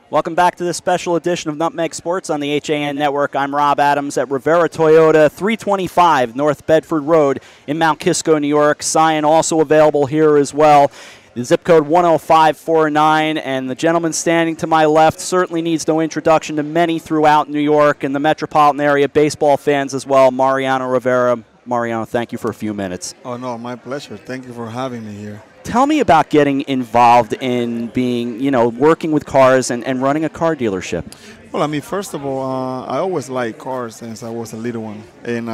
Welcome back to this special edition of Nutmeg Sports on the HAN Network. I'm Rob Adams at Rivera Toyota, 325 North Bedford Road in Mount Kisco, New York. Sign also available here as well. The zip code 10549, and the gentleman standing to my left certainly needs no introduction to many throughout New York and the metropolitan area, baseball fans as well, Mariano Rivera. Mariano, thank you for a few minutes. Oh, no, my pleasure. Thank you for having me here. Tell me about getting involved in being, working with cars and running a car dealership. Well, I mean, first of all, I always liked cars since I was a little one. And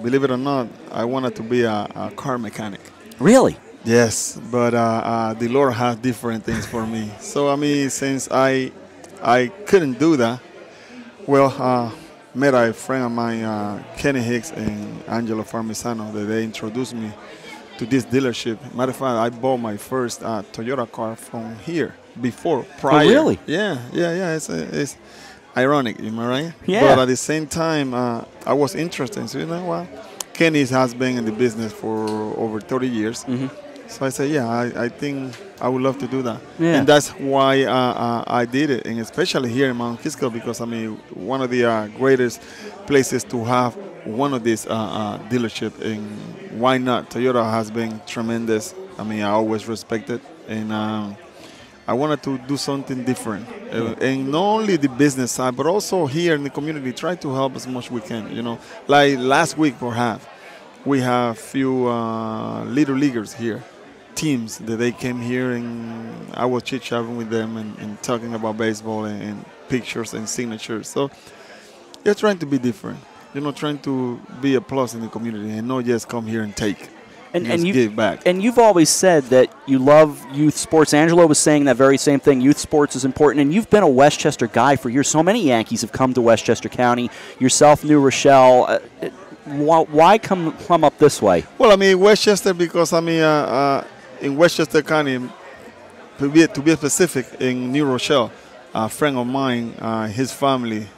believe it or not, I wanted to be a car mechanic. Really? Yes, but the Lord has different things for me. So, I mean, since I couldn't do that, well, met a friend of mine, Kenny Hicks and Angelo Farmisano, that they introduced me to this dealership. Matter of fact, I bought my first Toyota car from here prior. Oh, really? Yeah. It's ironic, am I right? Yeah. But at the same time, I was interested. So, you know what? Kenny has been in the business for over 30 years. Mm-hmm. So I said, yeah, I think I would love to do that. Yeah. And that's why I did it, and especially here in Mount Kisco, because, I mean, one of the greatest places to have one of these dealerships, and why not? Toyota has been tremendous. I mean, I always respect it, and I wanted to do something different. And not only the business side, but also here in the community, try to help as much we can, Like last week, perhaps, we have few little leaguers here, teams that they came here, and I was chit-chatting with them and talking about baseball and pictures and signatures. So you're trying to be different, trying to be a plus in the community and not just come here and take and give back. And you've always said that you love youth sports. Angelo was saying that very same thing. Youth sports is important, and you've been a Westchester guy for years. So many Yankees have come to Westchester County. Yourself, New Rochelle. Why come up this way? Well, I mean, Westchester, because, I mean, in Westchester County, to be specific, in New Rochelle, a friend of mine, his family,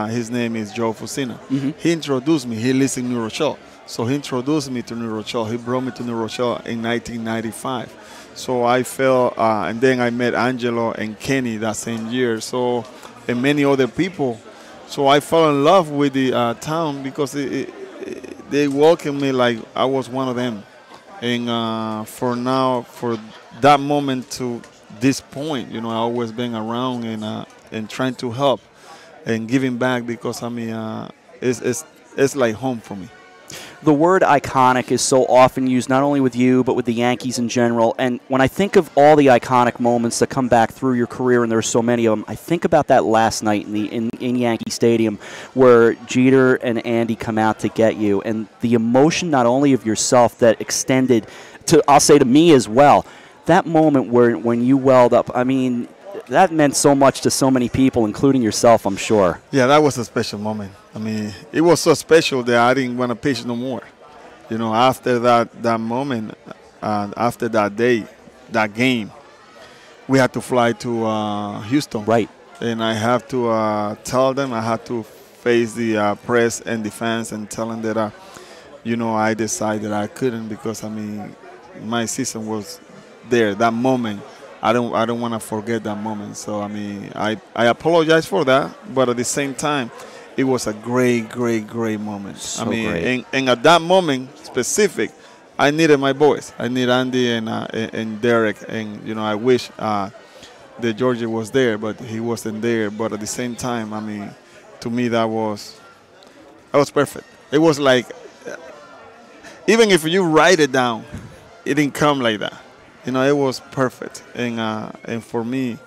his name is Joe Fusina. Mm-hmm. He introduced me. He lives in New Rochelle. So he introduced me to New Rochelle. He brought me to New Rochelle in 1995. So I fell, and then I met Angelo and Kenny that same year. So, and many other people. So I fell in love with the town because they welcomed me like I was one of them. And for that moment to this point, I've always been around and trying to help and giving back, because, I mean, it's like home for me. The word iconic is so often used, not only with you, but with the Yankees in general. And when I think of all the iconic moments that come back through your career, and there's so many of them, I think about that last night in Yankee Stadium where Jeter and Andy come out to get you, and the emotion not only of yourself that extended to, I'll say, to me as well, that moment when you welled up, I mean, that meant so much to so many people, including yourself, I'm sure. Yeah, that was a special moment. I mean, it was so special that I didn't want to pitch no more. After that moment, after that day, that game, we had to fly to Houston. Right. And I have to tell them, I had to face the press and the fans and tell them that, I decided I couldn't, because, I mean, my season was there, that moment. I don't want to forget that moment. So, I mean, I apologize for that, but at the same time, it was a great, great, great moment. So I mean, great. And at that moment specific, I needed my boys. I need Andy and Derek, and I wish that Georgie was there, but he wasn't there. But at the same time, I mean, to me that was perfect. It was like, even if you write it down, it didn't come like that. It was perfect, and for me,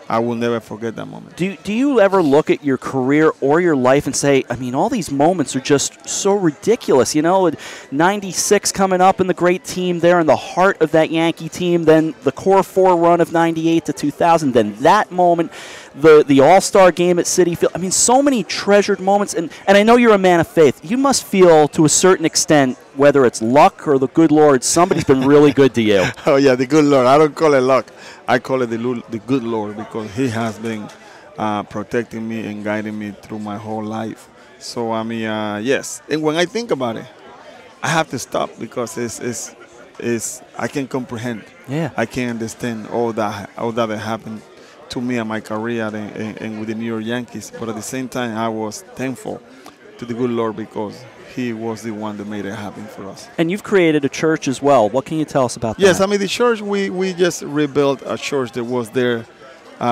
I will never forget that moment. Do you ever look at your career or your life and say, I mean, all these moments are just so ridiculous? 96 coming up in the great team there in the heart of that Yankee team, then the core four run of 98 to 2000, then that moment, the All-Star game at Citi Field. I mean, so many treasured moments, and I know you're a man of faith. You must feel, to a certain extent, whether it's luck or the good Lord, somebody's been really good to you. Oh, yeah, the good Lord. I don't call it luck. I call it the good Lord, because he has been protecting me and guiding me through my whole life. So, I mean, yes. And when I think about it, I have to stop, because I can comprehend. Yeah. I can understand all that happened to me and my career and with the New York Yankees. But at the same time, I was thankful to the good Lord because He was the one that made it happen for us. And you've created a church as well. What can you tell us about that? Yes, I mean, the church, we just rebuilt a church that was there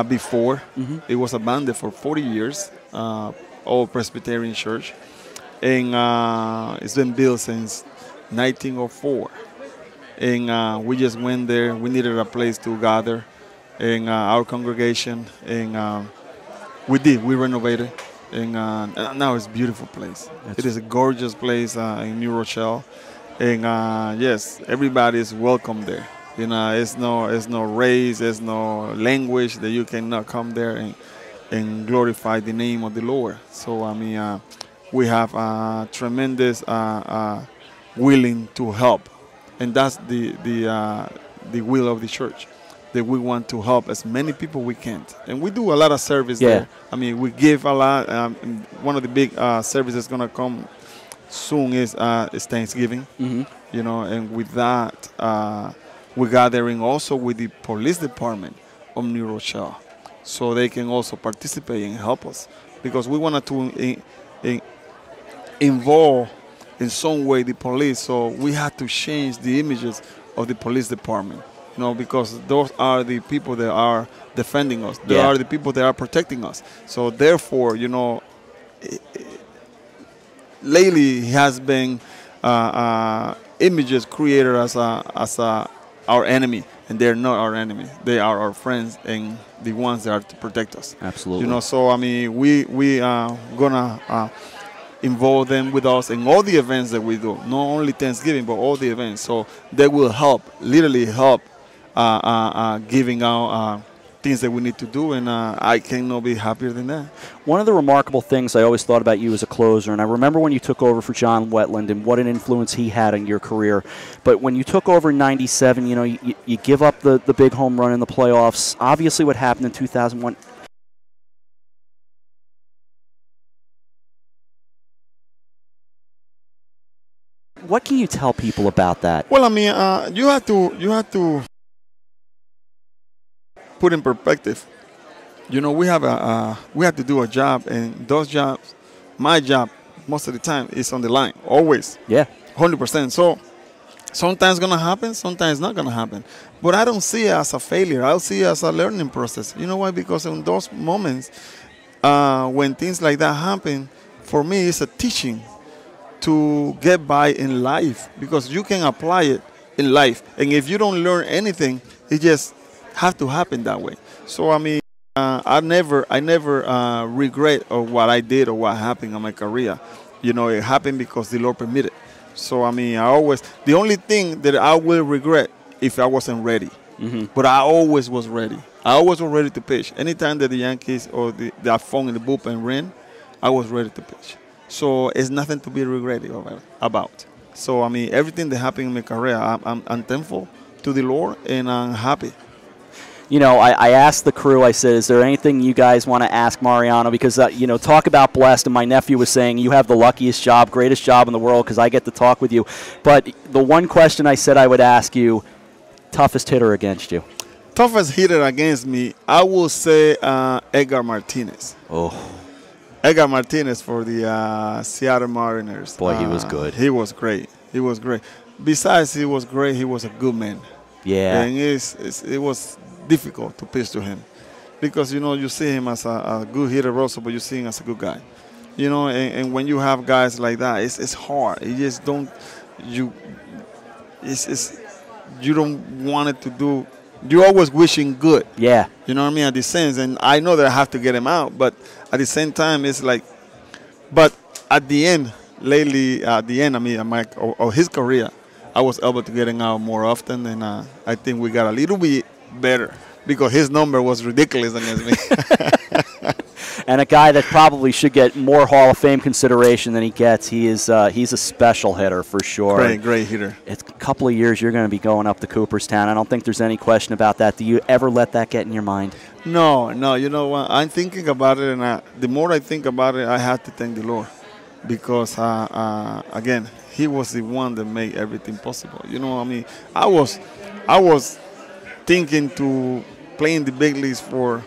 before. Mm-hmm. It was abandoned for 40 years, old Presbyterian church. And it's been built since 1904. And we just went there. We needed a place to gather in our congregation. And we did. We renovated. And now it's a beautiful place. It is a gorgeous place in New Rochelle. And yes, everybody is welcome there. You know, it's no race, there's no language that you cannot come there and glorify the name of the Lord. So I mean, we have tremendous willing to help, and that's the will of the church. That we want to help as many people we can, and we do a lot of service there. I mean, we give a lot. One of the big services gonna come soon is Thanksgiving. Mm-hmm. You know, and with that, we're gathering also with the police department of New Rochelle, so they can also participate and help us, because we wanted to involve in some way the police. So we had to change the images of the police department. You know, because those are the people that are defending us. They are the people that are protecting us. So therefore, you know, lately has been images created as our enemy, and they're not our enemy. They are our friends and the ones that are to protect us. Absolutely. You know, so I mean, we are gonna involve them with us in all the events that we do. Not only Thanksgiving, but all the events. So they will help, literally help. Giving out things that we need to do, and I cannot be happier than that. One of the remarkable things I always thought about you as a closer, and I remember when you took over for John Wetland and what an influence he had on your career, but when you took over in '97, you know, you give up the big home run in the playoffs. Obviously what happened in 2001. What can you tell people about that? Well, I mean, you have to put in perspective. You know, we have to do a job, and those jobs, my job, most of the time is on the line, always. Yeah. 100%. So sometimes it's gonna happen, sometimes it's not gonna happen. But I don't see it as a failure. I see it as a learning process. You know why? Because in those moments, when things like that happen, for me, it's a teaching to get by in life, because you can apply it in life. And if you don't learn anything, it just have to happen that way. So I mean, I never regret of what I did or what happened in my career. You know, it happened because the Lord permitted. So I mean, the only thing that I will regret if I wasn't ready. Mm-hmm. But I always was ready. I always was ready to pitch. Anytime that the Yankees or the phone in the bullpen ran, I was ready to pitch. So it's nothing to be regretted about. So I mean, everything that happened in my career, I'm thankful to the Lord, and I'm happy. You know, I asked the crew, I said, is there anything you guys want to ask Mariano? Because, you know, talk about blessed, and my nephew was saying you have the luckiest job, greatest job in the world, because I get to talk with you. But the one question I said I would ask you, toughest hitter against you? Toughest hitter against me, I will say Edgar Martinez. Oh. Edgar Martinez for the Seattle Mariners. Boy, he was good. He was great. He was great. Besides, he was great, he was a good man. Yeah. And it was difficult to pitch to him, because you know, you see him as a good hitter also, but you see him as a good guy. You know, and when you have guys like that, it's hard. You just don't you don't want it to do. You're always wishing good. Yeah. You know what I mean? At the sense, and I know that I have to get him out, but at the same time, it's like, but at the end, lately, at the end, I mean, of his career, I was able to get him out more often, and I think we got a little bit better, because his number was ridiculous against me. And a guy that probably should get more Hall of Fame consideration than he gets. He's a special hitter for sure. Great hitter. It's a couple of years you're going to be going up to Cooperstown. I don't think there's any question about that. Do you ever let that get in your mind? No. You know what? I'm thinking about it, and the more I think about it, I have to thank the Lord, because again, He was the one that made everything possible. You know, I mean, I was thinking to play in the big leagues for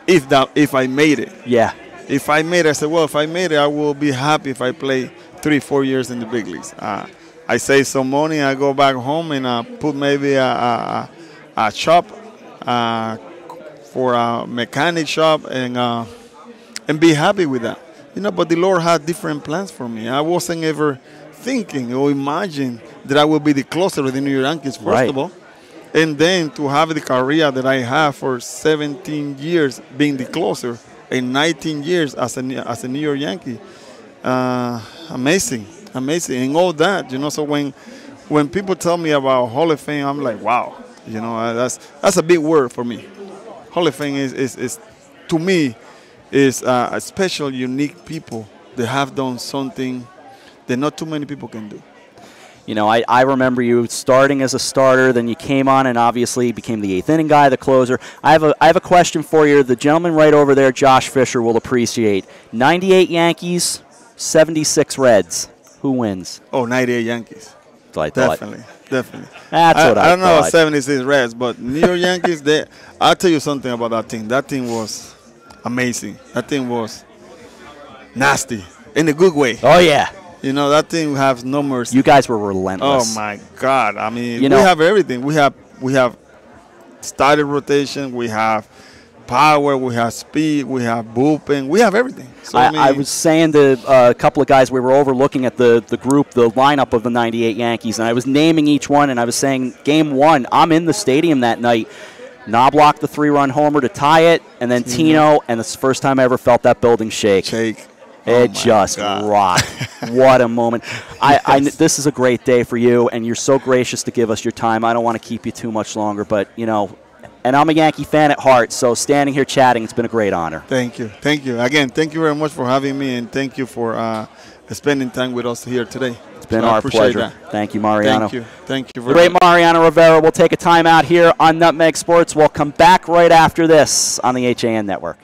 if I made it. Yeah. If I made it, I said, well, if I made it, I will be happy if I play 3-4 years in the big leagues. I save some money, I go back home and put maybe a shop for a mechanic shop and be happy with that. You know, but the Lord had different plans for me. I wasn't ever thinking or imagine that I will be the closer of the New York Yankees, first of all. And then to have the career that I have for 17 years being the closer and 19 years as a New York Yankee. Amazing. And all that, you know, so when people tell me about Hall of Fame, I'm like, wow. You know, that's a big word for me. Hall of Fame is to me, is a special, unique people that have done something that not too many people can do. You know, I remember you starting as a starter, then you came on and obviously became the eighth inning guy, the closer. I have a question for you. The gentleman right over there, Josh Fisher, will appreciate. 98 Yankees, 76 Reds. Who wins? Oh, 98 Yankees. Definitely. That's what I don't know thought. 76 Reds, but New York Yankees, I'll tell you something about that team. That team was amazing. That team was nasty in a good way. Oh, yeah. You know, that team has no mercy. You guys were relentless. Oh, my God. I mean, we have everything. We have started rotation. We have power. We have speed. We have bullpen. We have everything. So, I was saying to a couple of guys, we were overlooking at the group, the lineup of the 98 Yankees, and I was naming each one, and I was saying, game one, I'm in the stadium that night. Knobloch, the 3-run homer to tie it, and then Tino, and it's the first time I ever felt that building shake. It just rocked. What a moment. This is a great day for you, and you're so gracious to give us your time. I don't want to keep you too much longer, but, you know, and I'm a Yankee fan at heart, so standing here chatting, it's been a great honor. Thank you. Thank you. Again, thank you very much for having me, and thank you for spending time with us here today. It's been our pleasure. That. Thank you, Mariano. Thank you. The great Mariano Rivera. We'll take a time out here on Nutmeg Sports. We'll come back right after this on the HAN Network.